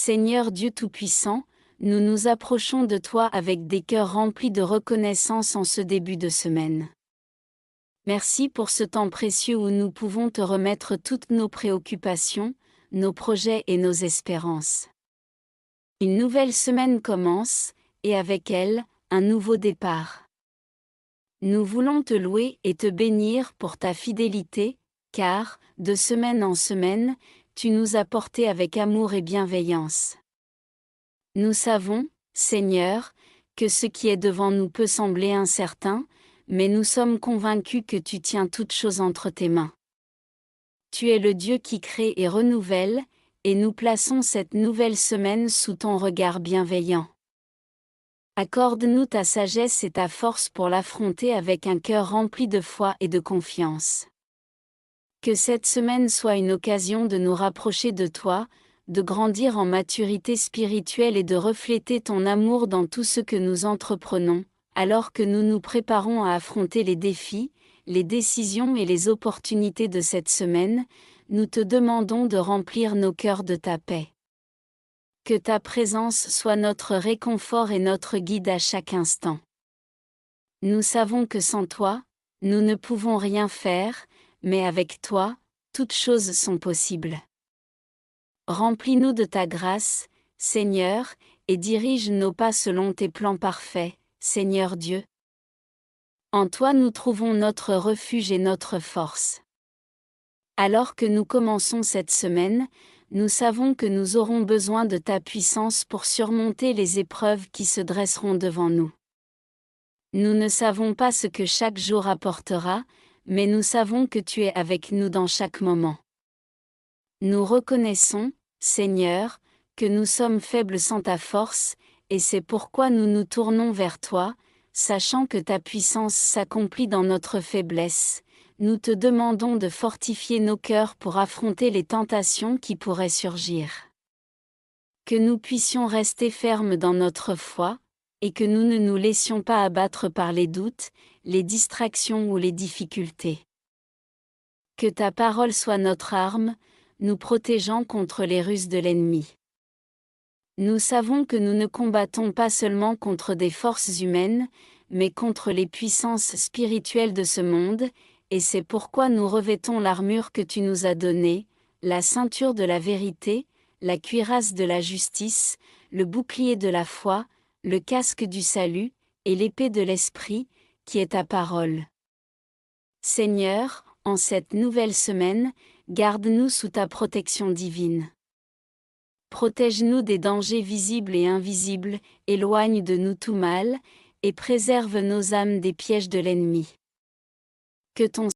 Seigneur Dieu Tout-Puissant, nous nous approchons de toi avec des cœurs remplis de reconnaissance en ce début de semaine. Merci pour ce temps précieux où nous pouvons te remettre toutes nos préoccupations, nos projets et nos espérances. Une nouvelle semaine commence, et avec elle, un nouveau départ. Nous voulons te louer et te bénir pour ta fidélité, car, de semaine en semaine, tu nous as portés avec amour et bienveillance. Nous savons, Seigneur, que ce qui est devant nous peut sembler incertain, mais nous sommes convaincus que tu tiens toutes choses entre tes mains. Tu es le Dieu qui crée et renouvelle, et nous plaçons cette nouvelle semaine sous ton regard bienveillant. Accorde-nous ta sagesse et ta force pour l'affronter avec un cœur rempli de foi et de confiance. Que cette semaine soit une occasion de nous rapprocher de toi, de grandir en maturité spirituelle et de refléter ton amour dans tout ce que nous entreprenons, alors que nous nous préparons à affronter les défis, les décisions et les opportunités de cette semaine. Nous te demandons de remplir nos cœurs de ta paix. Que ta présence soit notre réconfort et notre guide à chaque instant. Nous savons que sans toi, nous ne pouvons rien faire, mais avec toi, toutes choses sont possibles. Remplis-nous de ta grâce, Seigneur, et dirige nos pas selon tes plans parfaits, Seigneur Dieu. En toi nous trouvons notre refuge et notre force. Alors que nous commençons cette semaine, nous savons que nous aurons besoin de ta puissance pour surmonter les épreuves qui se dresseront devant nous. Nous ne savons pas ce que chaque jour apportera, mais nous savons que tu es avec nous dans chaque moment. Nous reconnaissons, Seigneur, que nous sommes faibles sans ta force, et c'est pourquoi nous nous tournons vers toi, sachant que ta puissance s'accomplit dans notre faiblesse. Nous te demandons de fortifier nos cœurs pour affronter les tentations qui pourraient surgir. Que nous puissions rester fermes dans notre foi, et que nous ne nous laissions pas abattre par les doutes, les distractions ou les difficultés. Que ta parole soit notre arme, nous protégeant contre les ruses de l'ennemi. Nous savons que nous ne combattons pas seulement contre des forces humaines, mais contre les puissances spirituelles de ce monde, et c'est pourquoi nous revêtons l'armure que tu nous as donnée, la ceinture de la vérité, la cuirasse de la justice, le bouclier de la foi, le casque du salut, et l'épée de l'esprit, qui est ta parole. Seigneur, en cette nouvelle semaine, garde-nous sous ta protection divine. Protège-nous des dangers visibles et invisibles, éloigne de nous tout mal, et préserve nos âmes des pièges de l'ennemi. Que ton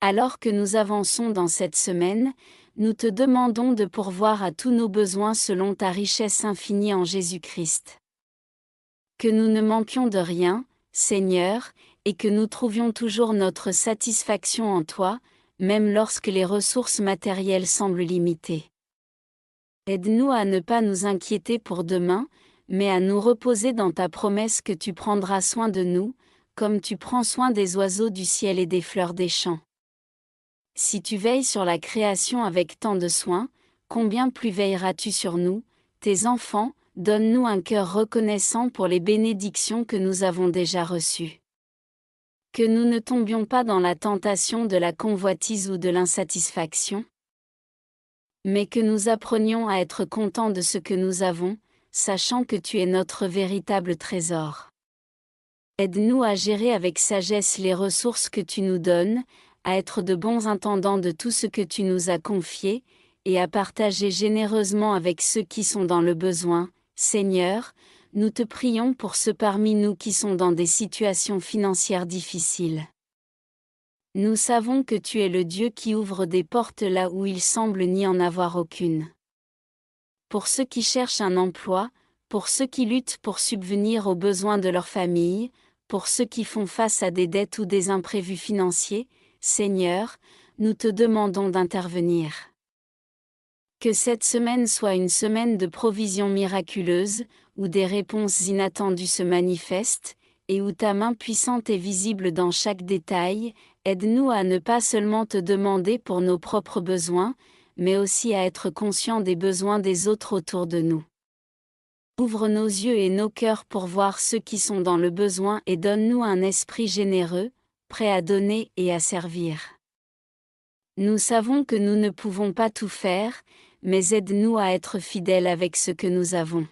Alors que nous avançons dans cette semaine, nous te demandons de pourvoir à tous nos besoins selon ta richesse infinie en Jésus-Christ. Que nous ne manquions de rien, Seigneur, et que nous trouvions toujours notre satisfaction en toi, même lorsque les ressources matérielles semblent limitées. Aide-nous à ne pas nous inquiéter pour demain, mais à nous reposer dans ta promesse que tu prendras soin de nous, comme tu prends soin des oiseaux du ciel et des fleurs des champs. Si tu veilles sur la création avec tant de soin, combien plus veilleras-tu sur nous, tes enfants? Donne-nous un cœur reconnaissant pour les bénédictions que nous avons déjà reçues. Que nous ne tombions pas dans la tentation de la convoitise ou de l'insatisfaction, mais que nous apprenions à être contents de ce que nous avons, sachant que tu es notre véritable trésor. Aide-nous à gérer avec sagesse les ressources que tu nous donnes, à être de bons intendants de tout ce que tu nous as confié, et à partager généreusement avec ceux qui sont dans le besoin. Seigneur, nous te prions pour ceux parmi nous qui sont dans des situations financières difficiles. Nous savons que tu es le Dieu qui ouvre des portes là où il semble n'y en avoir aucune. Pour ceux qui cherchent un emploi, pour ceux qui luttent pour subvenir aux besoins de leur famille, pour ceux qui font face à des dettes ou des imprévus financiers, Seigneur, nous te demandons d'intervenir. Que cette semaine soit une semaine de provisions miraculeuses, où des réponses inattendues se manifestent, et où ta main puissante est visible dans chaque détail. Aide-nous à ne pas seulement te demander pour nos propres besoins, mais aussi à être conscients des besoins des autres autour de nous. Ouvre nos yeux et nos cœurs pour voir ceux qui sont dans le besoin et donne-nous un esprit généreux, prêt à donner et à servir. Nous savons que nous ne pouvons pas tout faire, mais aide-nous à être fidèles avec ce que nous avons.